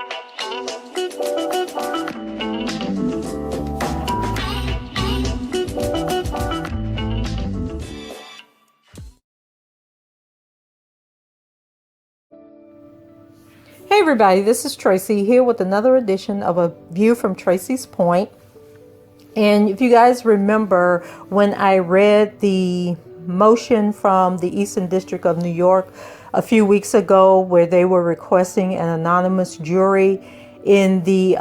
Hey everybody, this is Tracy here with another edition of A View from Tracy's Point. And if you guys remember when I read the motion from the Eastern District of New York a few weeks ago where they were requesting an anonymous jury in the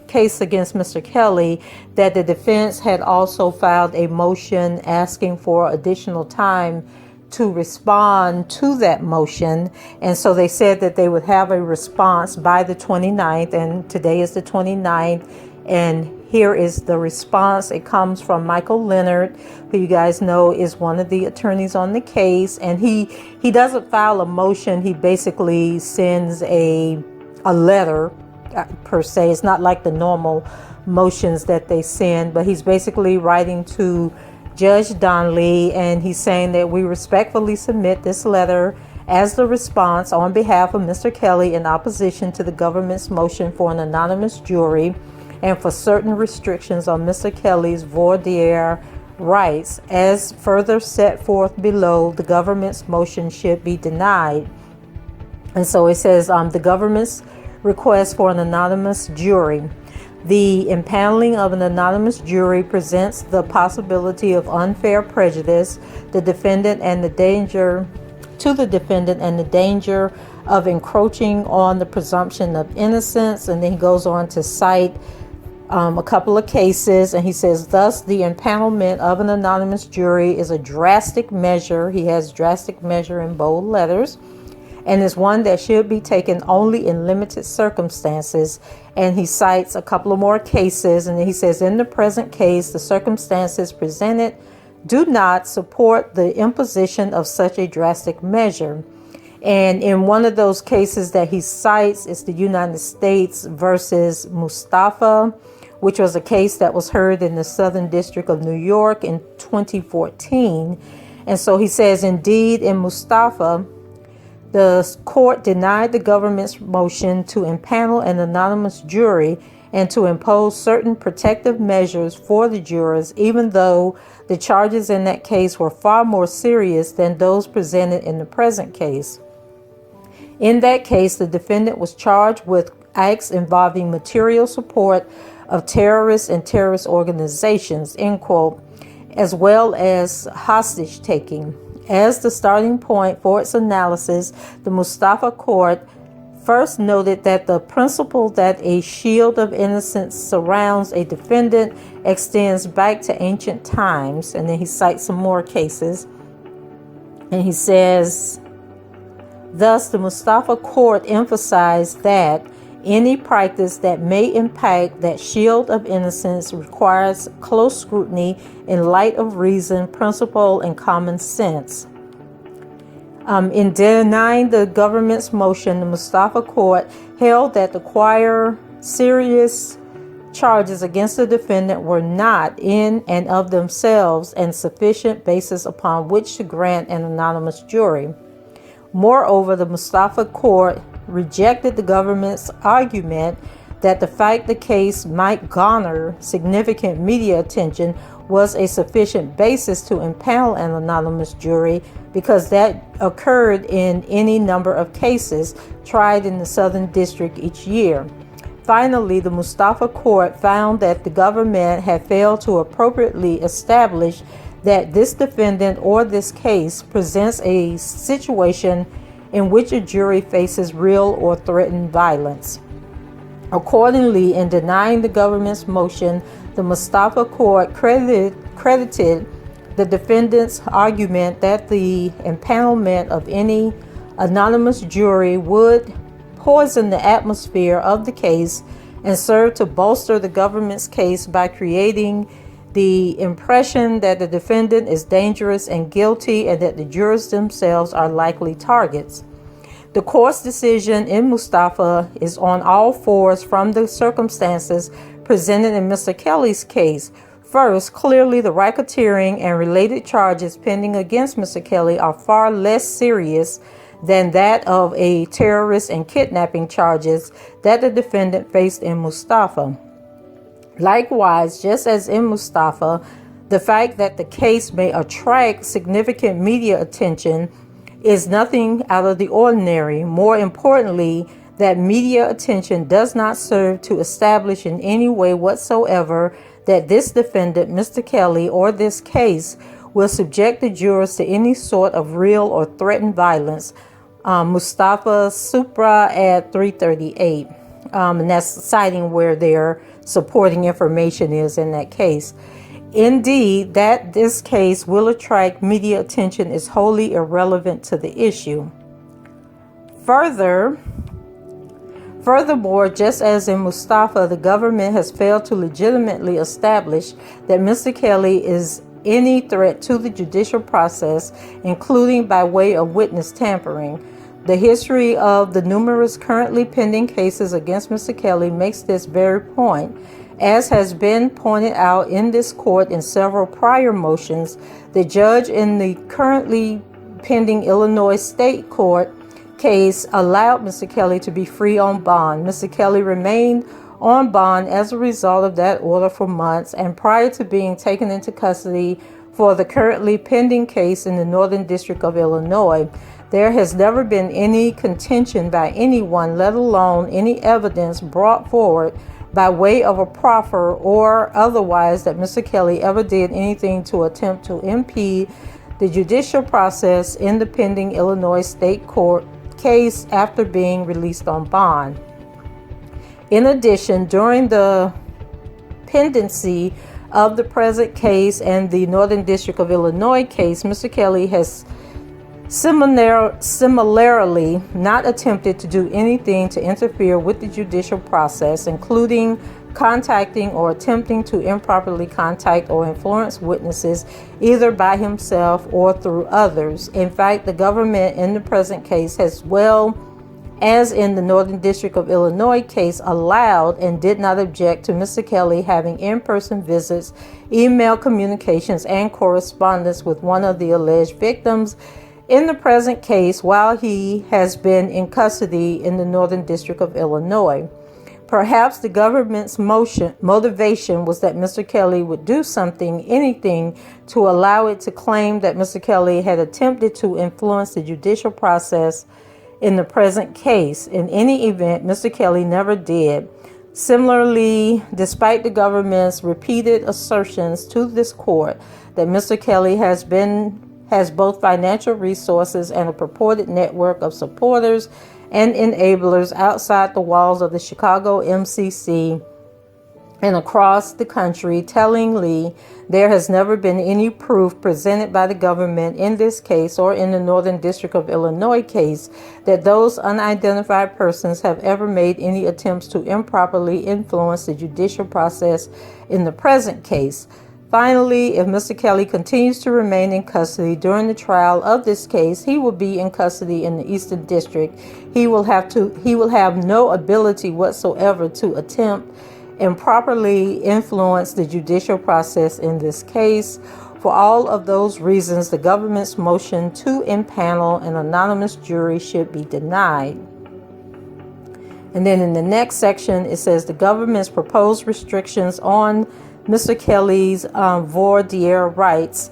case against Mr. Kelly, that the defense had also filed a motion asking for additional time to respond to that motion. And so they said that they would have a response by the 29th, and today is the 29th. And here is the response. It comes from Michael Leonard, who you guys know is one of the attorneys on the case. And he doesn't file a motion. He basically sends a letter per se. It's not like the normal motions that they send, but he's basically writing to Judge Donnelly, and he's saying that we respectfully submit this letter as the response on behalf of Mr. Kelly in opposition to the government's motion for an anonymous jury and for certain restrictions on Mr. Kelly's voir dire rights. As further set forth below, the government's motion should be denied. And so it says the government's request for an anonymous jury. The impaneling of an anonymous jury presents the possibility of unfair prejudice to the defendant and the danger of encroaching on the presumption of innocence. And then he goes on to cite a couple of cases, and he says, thus the impanelment of an anonymous jury is a drastic measure. He has drastic measure in bold letters, and is one that should be taken only in limited circumstances. And he cites a couple of more cases, and he says, in the present case, the circumstances presented do not support the imposition of such a drastic measure. And in one of those cases that he cites is the United States versus Mustafa, which was a case that was heard in the Southern District of New York in 2014. And so he says, indeed, in Mustafa, the court denied the government's motion to impanel an anonymous jury and to impose certain protective measures for the jurors, even though the charges in that case were far more serious than those presented in the present case. In that case, the defendant was charged with acts involving material support of terrorists and terrorist organizations, end quote, as well as hostage taking. As the starting point for its analysis, the Mustafa court first noted that the principle that a shield of innocence surrounds a defendant extends back to ancient times. And then he cites some more cases. And he says, thus, the Mustafa court emphasized that any practice that may impact that shield of innocence requires close scrutiny in light of reason, principle, and common sense. In denying the government's motion, the Mustafa court held that the prior serious charges against the defendant were not in and of themselves and sufficient basis upon which to grant an anonymous jury. Moreover, the Mustafa court rejected the government's argument that the fact the case might garner significant media attention was a sufficient basis to impanel an anonymous jury, because that occurred in any number of cases tried in the Southern District each year. Finally, the Mustafa court found that the government had failed to appropriately establish that this defendant or this case presents a situation in which a jury faces real or threatened violence. Accordingly, in denying the government's motion, the Mustafa court credited the defendant's argument that the impanelment of any anonymous jury would poison the atmosphere of the case and serve to bolster the government's case by creating the impression that the defendant is dangerous and guilty and that the jurors themselves are likely targets. The court's decision in Mustafa is on all fours from the circumstances presented in Mr. Kelly's case. First, clearly the racketeering and related charges pending against Mr. Kelly are far less serious than that of a terrorist and kidnapping charges that the defendant faced in Mustafa. Likewise, just as in Mustafa, the fact that the case may attract significant media attention is nothing out of the ordinary. More importantly, that media attention does not serve to establish in any way whatsoever that this defendant, Mr. Kelly, or this case will subject the jurors to any sort of real or threatened violence. Mustafa Supra at 338. And that's citing where their supporting information is in that case. Indeed, that this case will attract media attention is wholly irrelevant to the issue. Furthermore, just as in Mustafa, the government has failed to legitimately establish that Mr. Kelly is any threat to the judicial process, including by way of witness tampering. The history of the numerous currently pending cases against Mr. Kelly makes this very point. As has been pointed out in this court in several prior motions, the judge in the currently pending Illinois State Court case allowed Mr. Kelly to be free on bond. Mr. Kelly remained on bond as a result of that order for months, and prior to being taken into custody for the currently pending case in the Northern District of Illinois, there has never been any contention by anyone, let alone any evidence brought forward by way of a proffer or otherwise, that Mr. Kelly ever did anything to attempt to impede the judicial process in the pending Illinois State Court case after being released on bond. In addition, during the pendency of the present case and the Northern District of Illinois case, Mr. Kelly has similarly not attempted to do anything to interfere with the judicial process, including contacting or attempting to improperly contact or influence witnesses either by himself or through others. In fact, the government in the present case, as well as in the Northern District of Illinois case, allowed and did not object to Mr. Kelly having in-person visits, email communications, and correspondence with one of the alleged victims in the present case while he has been in custody in the Northern District of Illinois. Perhaps the government's motivation was that Mr. Kelly would do something, anything, to allow it to claim that Mr. Kelly had attempted to influence the judicial process in the present case. In any event, Mr. Kelly never did. Similarly, despite the government's repeated assertions to this court that Mr. Kelly has both financial resources and a purported network of supporters and enablers outside the walls of the Chicago MCC and across the country, tellingly, there has never been any proof presented by the government in this case or in the Northern District of Illinois case that those unidentified persons have ever made any attempts to improperly influence the judicial process in the present case. Finally, if Mr. Kelly continues to remain in custody during the trial of this case, he will be in custody in the Eastern District. He will have no ability whatsoever to attempt and properly influence the judicial process in this case. For all of those reasons, the government's motion to impanel an anonymous jury should be denied. And then in the next section, it says the government's proposed restrictions on Mr. Kelly's voir dire rights.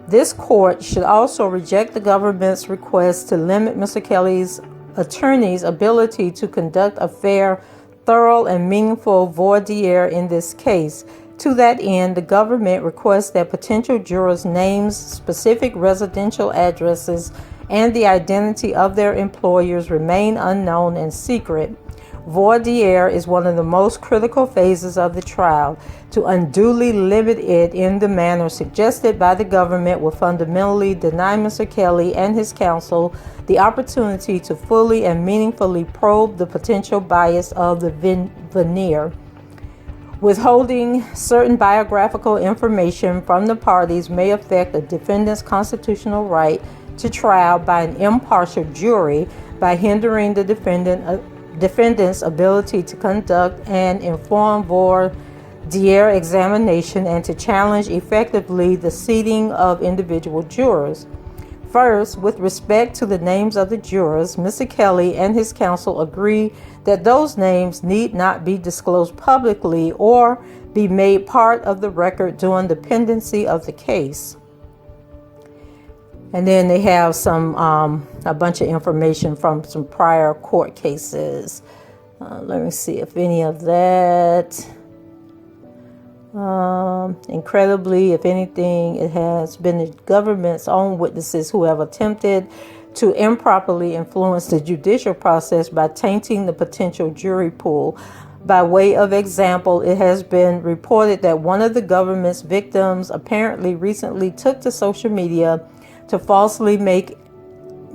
This court should also reject the government's request to limit Mr. Kelly's attorney's ability to conduct a fair, thorough, and meaningful voir dire in this case. To that end, the government requests that potential jurors' names, specific residential addresses, and the identity of their employers remain unknown and secret. Voir dire is one of the most critical phases of the trial. To unduly limit it in the manner suggested by the government will fundamentally deny Mr. Kelly and his counsel the opportunity to fully and meaningfully probe the potential bias of the veneer. Withholding certain biographical information from the parties may affect a defendant's constitutional right to trial by an impartial jury by hindering the defendant's ability to conduct an informed voir dire examination and to challenge effectively the seating of individual jurors. First, with respect to the names of the jurors, Mr. Kelly and his counsel agree that those names need not be disclosed publicly or be made part of the record during the pendency of the case. And then they have some a bunch of information from some prior court cases. Let me see if any of that. Incredibly, if anything, it has been the government's own witnesses who have attempted to improperly influence the judicial process by tainting the potential jury pool. By way of example, it has been reported that one of the government's victims apparently recently took to social media to falsely make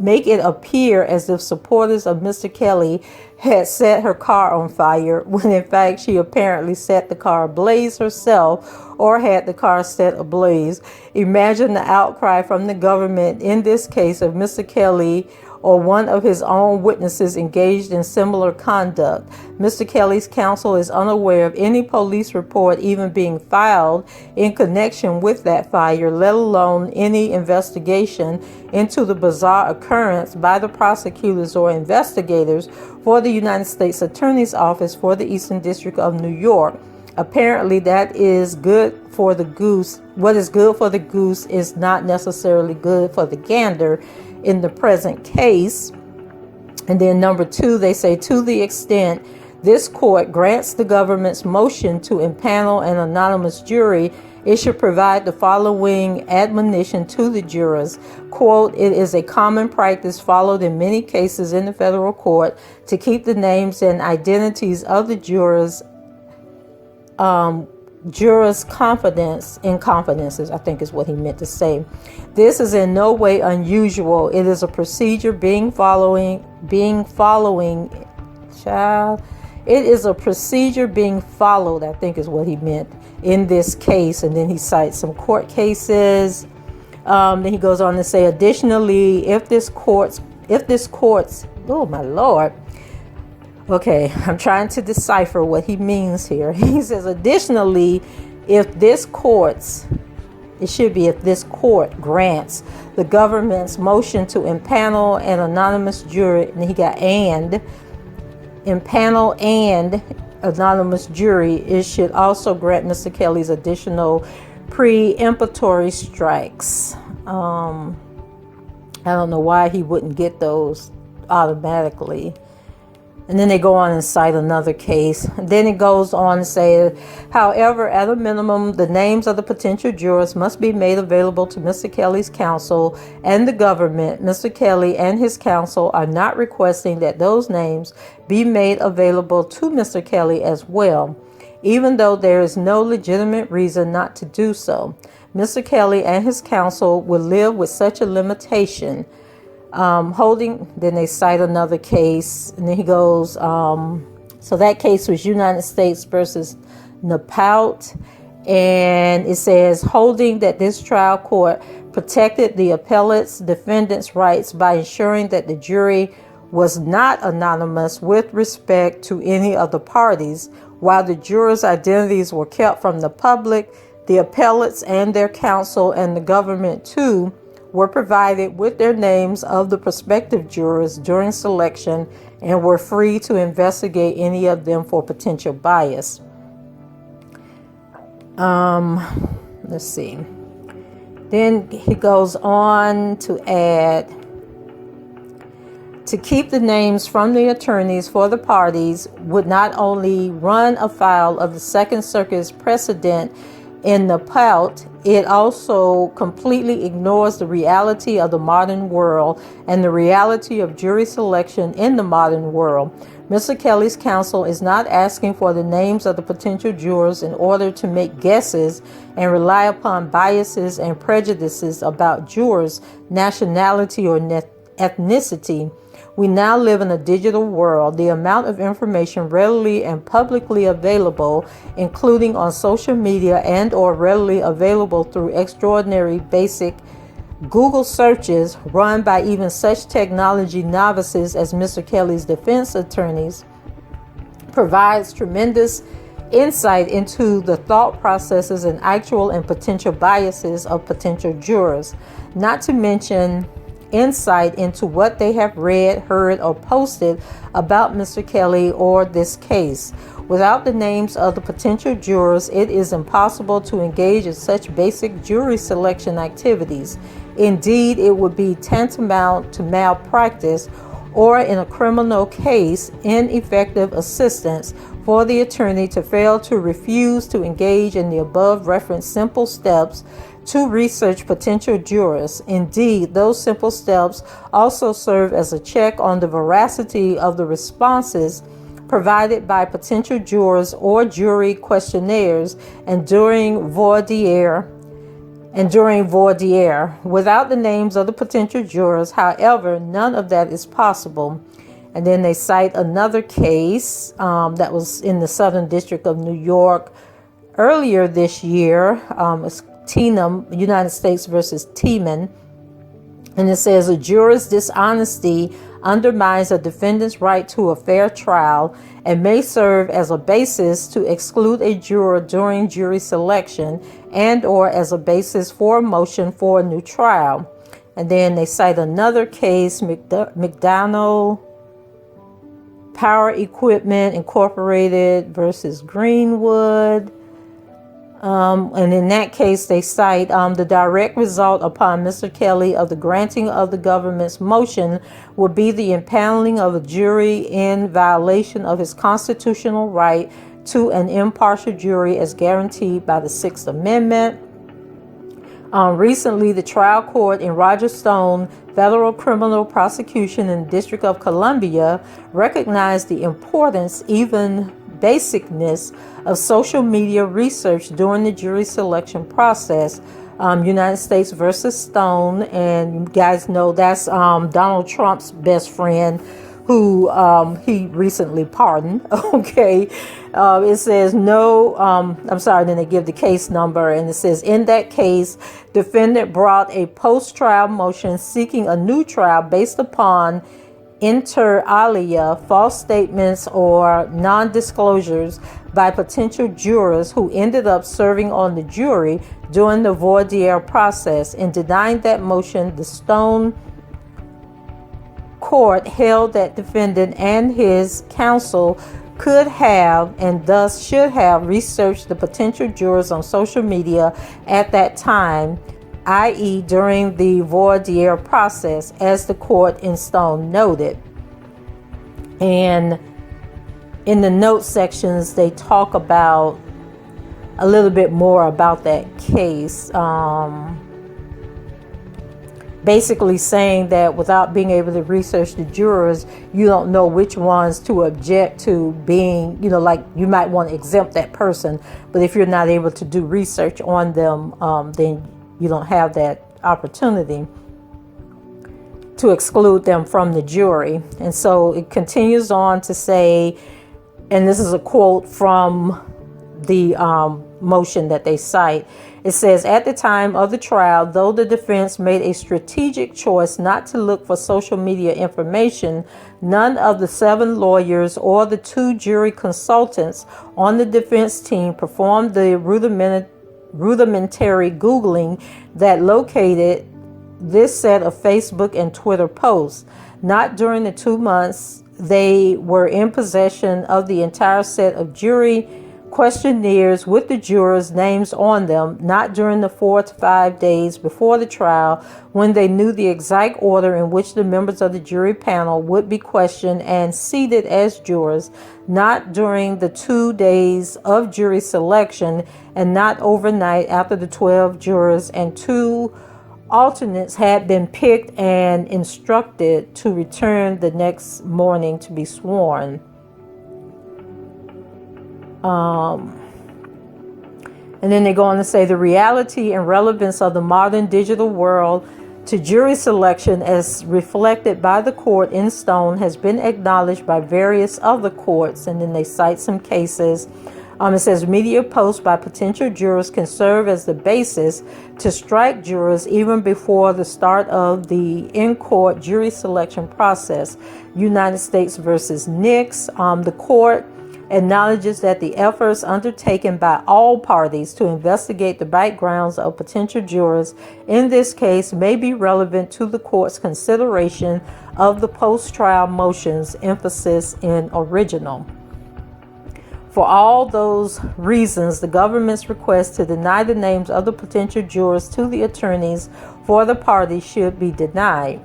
it appear as if supporters of Mr. Kelly had set her car on fire, when in fact she apparently set the car ablaze herself or had the car set ablaze. Imagine the outcry from the government in this case if Mr. Kelly or one of his own witnesses engaged in similar conduct. Mr. Kelly's counsel is unaware of any police report even being filed in connection with that fire, let alone any investigation into the bizarre occurrence by the prosecutors or investigators for the United States Attorney's Office for the Eastern District of New York. Apparently, that is good for the goose. What is good for the goose is not necessarily good for the gander in the present case. And then number two, they say, to the extent this court grants the government's motion to impanel an anonymous jury, it should provide the following admonition to the jurors. Quote, it is a common practice followed in many cases in the federal court to keep the names and identities of the jurors confidences, I think is what he meant to say. This is in no way unusual. It is a procedure It is a procedure being followed, I think is what he meant in this case. And then he cites some court cases. Then he goes on to say, additionally, if this court's, oh my Lord. Okay, I'm trying to decipher what he means here. He says, additionally, if this court grants the government's motion to impanel an anonymous jury, and he got impanel and anonymous jury, it should also grant Mr. Kelly's additional preemptory strikes. I don't know why he wouldn't get those automatically. And then they go on and cite another case. Then it goes on to say, however, at a minimum, the names of the potential jurors must be made available to Mr. Kelly's counsel and the government. Mr. Kelly and his counsel are not requesting that those names be made available to Mr. Kelly as well, even though there is no legitimate reason not to do so. Mr. Kelly and his counsel will live with such a limitation. Then they cite another case, and then he goes, so that case was United States versus Napout, and it says, holding that this trial court protected the appellate's defendant's rights by ensuring that the jury was not anonymous with respect to any of the parties, while the jurors' identities were kept from the public. The appellates and their counsel and the government too were provided with their names of the prospective jurors during selection and were free to investigate any of them for potential bias. Let's see. Then he goes on to add, to keep the names from the attorneys for the parties would not only run afoul of the Second Circuit's precedent in Napout, it also completely ignores the reality of the modern world and the reality of jury selection in the modern world. Mr. Kelly's counsel is not asking for the names of the potential jurors in order to make guesses and rely upon biases and prejudices about jurors' nationality or ethnicity. We now live in a digital world. The amount of information readily and publicly available, including on social media and or readily available through extraordinary basic Google searches run by even such technology novices as Mr. Kelly's defense attorneys, provides tremendous insight into the thought processes and actual and potential biases of potential jurors. Not to mention insight into what they have read, heard, or posted about Mr. Kelly or this case. Without the names of the potential jurors, it is impossible to engage in such basic jury selection activities. Indeed, it would be tantamount to malpractice, or in a criminal case, ineffective assistance for the attorney to fail to refuse to engage in the above referenced simple steps to research potential jurors. Indeed, those simple steps also serve as a check on the veracity of the responses provided by potential jurors or jury questionnaires and during voir dire. Without the names of the potential jurors, however, none of that is possible. And then they cite another case that was in the Southern District of New York earlier this year. It's Teenum, United States versus Tiemann. And it says a juror's dishonesty undermines a defendant's right to a fair trial and may serve as a basis to exclude a juror during jury selection and or as a basis for a motion for a new trial. And then they cite another case, McDonald Power Equipment Incorporated versus Greenwood. And in that case, they cite the direct result upon Mr. Kelly of the granting of the government's motion would be the impaneling of a jury in violation of his constitutional right to an impartial jury as guaranteed by the Sixth Amendment. Recently, the trial court in Roger Stone Federal Criminal Prosecution in the District of Columbia recognized the importance, even basicness, of social media research during the jury selection process. United States versus Stone, and you guys know that's Donald Trump's best friend, who he recently pardoned. Okay, it says no. I'm sorry. Then they give the case number, and it says in that case, defendant brought a post-trial motion seeking a new trial based upon inter alia false statements or non-disclosures by potential jurors who ended up serving on the jury during the voir dire process. In denying that motion, the Stone court held that defendant and his counsel could have and thus should have researched the potential jurors on social media at that time, i.e. during the voir dire process, as the court in Stone noted. And in the note sections, they talk about a little bit more about that case. Basically saying that without being able to research the jurors, you don't know which ones to object to being, like you might want to exempt that person. But if you're not able to do research on them, then you don't have that opportunity to exclude them from the jury. And so it continues on to say, and this is a quote from the motion that they cite. It says, at the time of the trial, though the defense made a strategic choice not to look for social media information, none of the 7 lawyers or the 2 jury consultants on the defense team performed the rudimentary Googling that located this set of Facebook and Twitter posts. Not during the 2 months they were in possession of the entire set of jury questionnaires with the jurors' names on them, not during the 4 to 5 days before the trial, when they knew the exact order in which the members of the jury panel would be questioned and seated as jurors, not during the 2 days of jury selection, and not overnight after the 12 jurors and 2 alternates had been picked and instructed to return the next morning to be sworn. And then they go on to say the reality and relevance of the modern digital world to jury selection as reflected by the court in Stone has been acknowledged by various other courts. And then they cite some cases. It says media posts by potential jurors can serve as the basis to strike jurors even before the start of the in-court jury selection process. United States versus Nix. The court acknowledges that the efforts undertaken by all parties to investigate the backgrounds of potential jurors in this case may be relevant to the court's consideration of the post-trial motions, emphasis in original. For all those reasons, the government's request to deny the names of the potential jurors to the attorneys for the parties should be denied.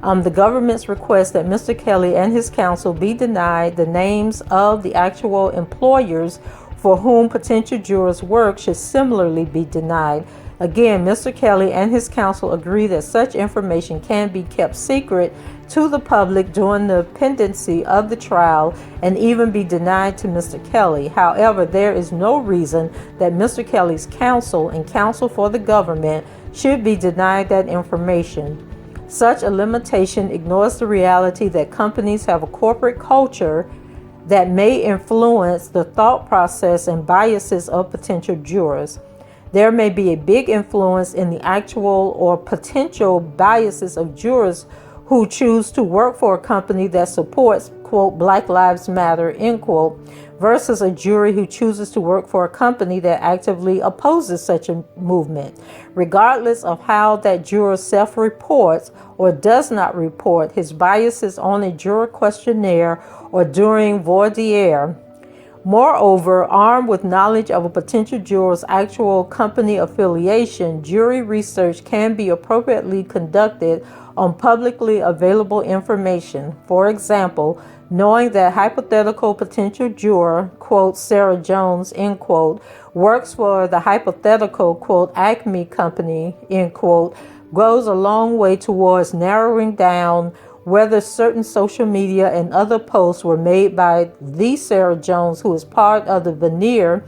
The government's request that Mr. Kelly and his counsel be denied the names of the actual employers for whom potential jurors work should similarly be denied. Again, Mr. Kelly and his counsel agree that such information can be kept secret to the public during the pendency of the trial and even be denied to Mr. Kelly. However, there is no reason that Mr. Kelly's counsel and counsel for the government should be denied that information. Such a limitation ignores the reality that companies have a corporate culture that may influence the thought process and biases of potential jurors. There may be a big influence in the actual or potential biases of jurors who choose to work for a company that supports, quote, Black Lives Matter, end quote, versus a jury who chooses to work for a company that actively opposes such a movement. Regardless of how that juror self-reports or does not report his biases on a juror questionnaire or during voir dire. Moreover, armed with knowledge of a potential juror's actual company affiliation, jury research can be appropriately conducted on publicly available information. For example, knowing that hypothetical potential juror, quote, Sarah Jones, end quote, works for the hypothetical, quote, Acme company, end quote, goes a long way towards narrowing down whether certain social media and other posts were made by the Sarah Jones, who is part of the veneer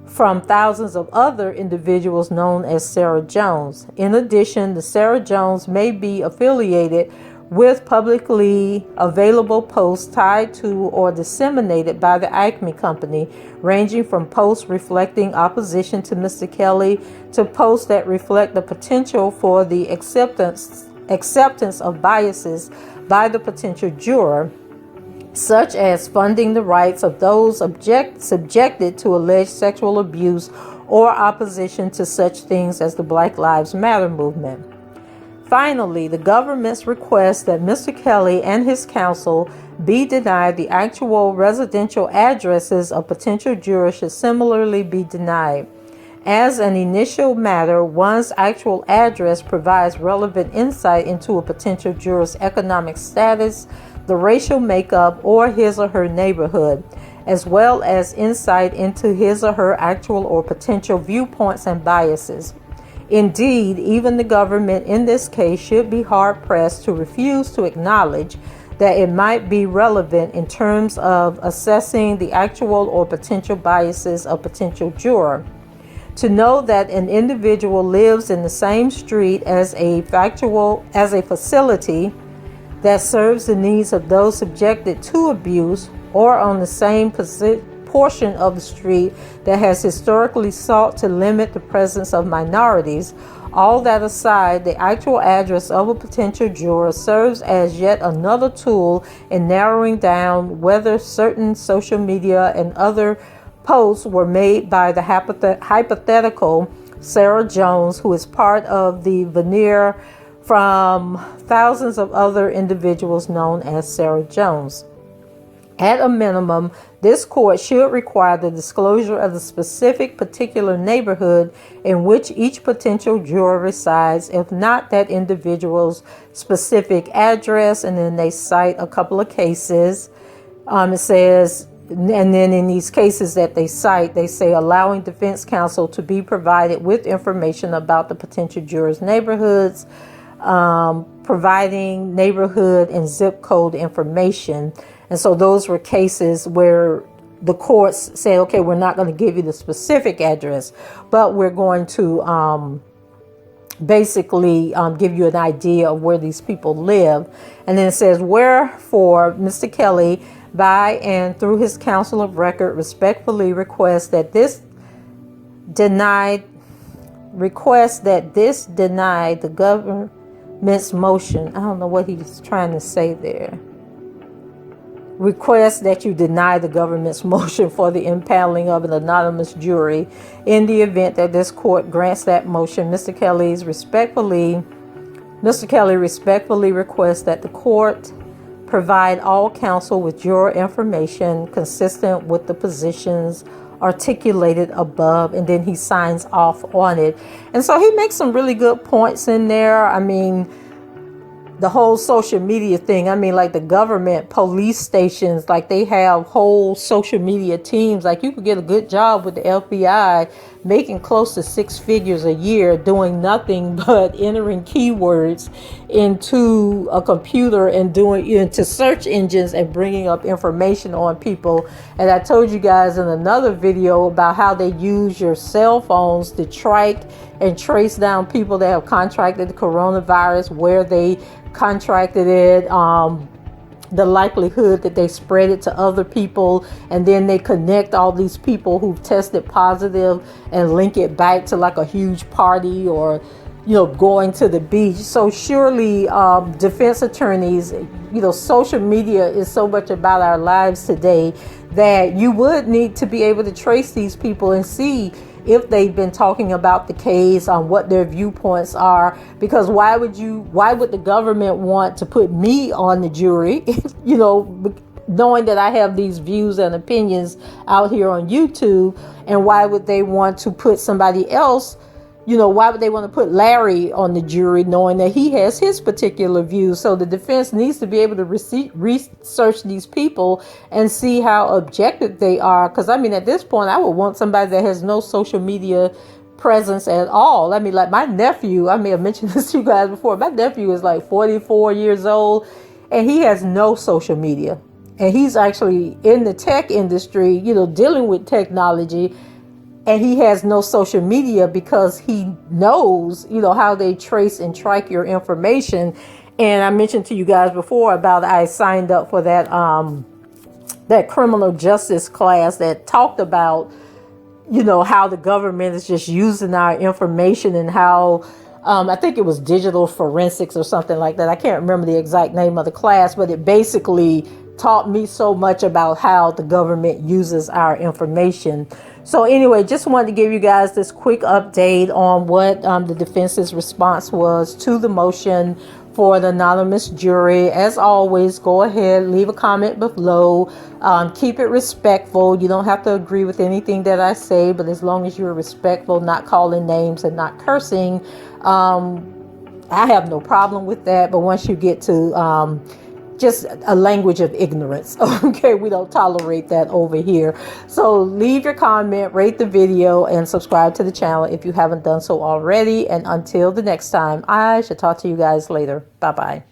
from thousands of other individuals known as Sarah Jones. In addition, the Sarah Jones may be affiliated with publicly available posts tied to or disseminated by the Acme company, ranging from posts reflecting opposition to Mr. Kelly to posts that reflect the potential for the acceptance of biases by the potential juror, such as funding the rights of those subjected to alleged sexual abuse or opposition to such things as the Black Lives Matter movement. Finally, the government's request that Mr. Kelly and his counsel be denied the actual residential addresses of potential jurors should similarly be denied. As an initial matter, one's actual address provides relevant insight into a potential juror's economic status, the racial makeup, or his or her neighborhood, as well as insight into his or her actual or potential viewpoints and biases. Indeed, even the government in this case should be hard-pressed to refuse to acknowledge that it might be relevant in terms of assessing the actual or potential biases of potential juror. To know that an individual lives in the same street as a facility that serves the needs of those subjected to abuse, or on the same portion of the street that has historically sought to limit the presence of minorities. All that aside, the actual address of a potential juror serves as yet another tool in narrowing down whether certain social media and other posts were made by the hypothetical Sarah Jones, who is part of the veneer from thousands of other individuals known as Sarah Jones. At a minimum, this court should require the disclosure of the specific particular neighborhood in which each potential juror resides, if not that individual's specific address. And then they cite a couple of cases. It says, and then in these cases that they cite, they say allowing defense counsel to be provided with information about the potential jurors' neighborhoods, providing neighborhood and zip code information. And so those were cases where the courts say, okay, we're not going to give you the specific address, but we're going to basically give you an idea of where these people live. And then it says, wherefore Mr. Kelly, by and through his counsel of record, respectfully requests that this deny the government's motion. I don't know what he's trying to say there. request that you deny the government's motion for the impaneling of an anonymous jury. In the event that this court grants that motion, Mr. Kelly respectfully requests that the court provide all counsel with juror information consistent with the positions articulated above, and then he signs off on it. And so he makes some really good points in there. I mean, the whole social media thing, I mean, like the government, police stations, like they have whole social media teams. Like you could get a good job with the FBI making close to 6 figures a year doing nothing but entering keywords into a computer and doing into search engines and bringing up information on people. And I told you guys in another video about how they use your cell phones to track and trace down people that have contracted the coronavirus, where they contracted it, the likelihood that they spread it to other people, and then they connect all these people who've tested positive and link it back to like a huge party or, you know, going to the beach. So surely defense attorneys, you know, social media is so much about our lives today that you would need to be able to trace these people and see if they've been talking about the case, on what their viewpoints are. Because why would the government want to put me on the jury, you know, knowing that I have these views and opinions out here on YouTube? And why would they want to put somebody else, you know, why would they want to put Larry on the jury knowing that he has his particular views? So the defense needs to be able to research these people and see how objective they are. Because, I mean, at this point, I would want somebody that has no social media presence at all. I mean, like my nephew, I may have mentioned this to you guys before. My nephew is like 44 years old and he has no social media. And he's actually in the tech industry, you know, dealing with technology. And he has no social media because he knows, you know, how they trace and track your information. And I mentioned to you guys before about I signed up for that that criminal justice class that talked about, you know, how the government is just using our information and how I think it was digital forensics or something like that. I can't remember the exact name of the class, but it basically taught me so much about how the government uses our information. So anyway, just wanted to give you guys this quick update on what the defense's response was to the motion for the anonymous jury. As always, go ahead, leave a comment below. Keep it respectful. You don't have to agree with anything that I say, but as long as you're respectful, not calling names and not cursing, I have no problem with that. But once you get to just a language of ignorance, okay, we don't tolerate that over here. So leave your comment, rate the video, and subscribe to the channel if you haven't done so already. And until the next time, I shall talk to you guys later. Bye-bye.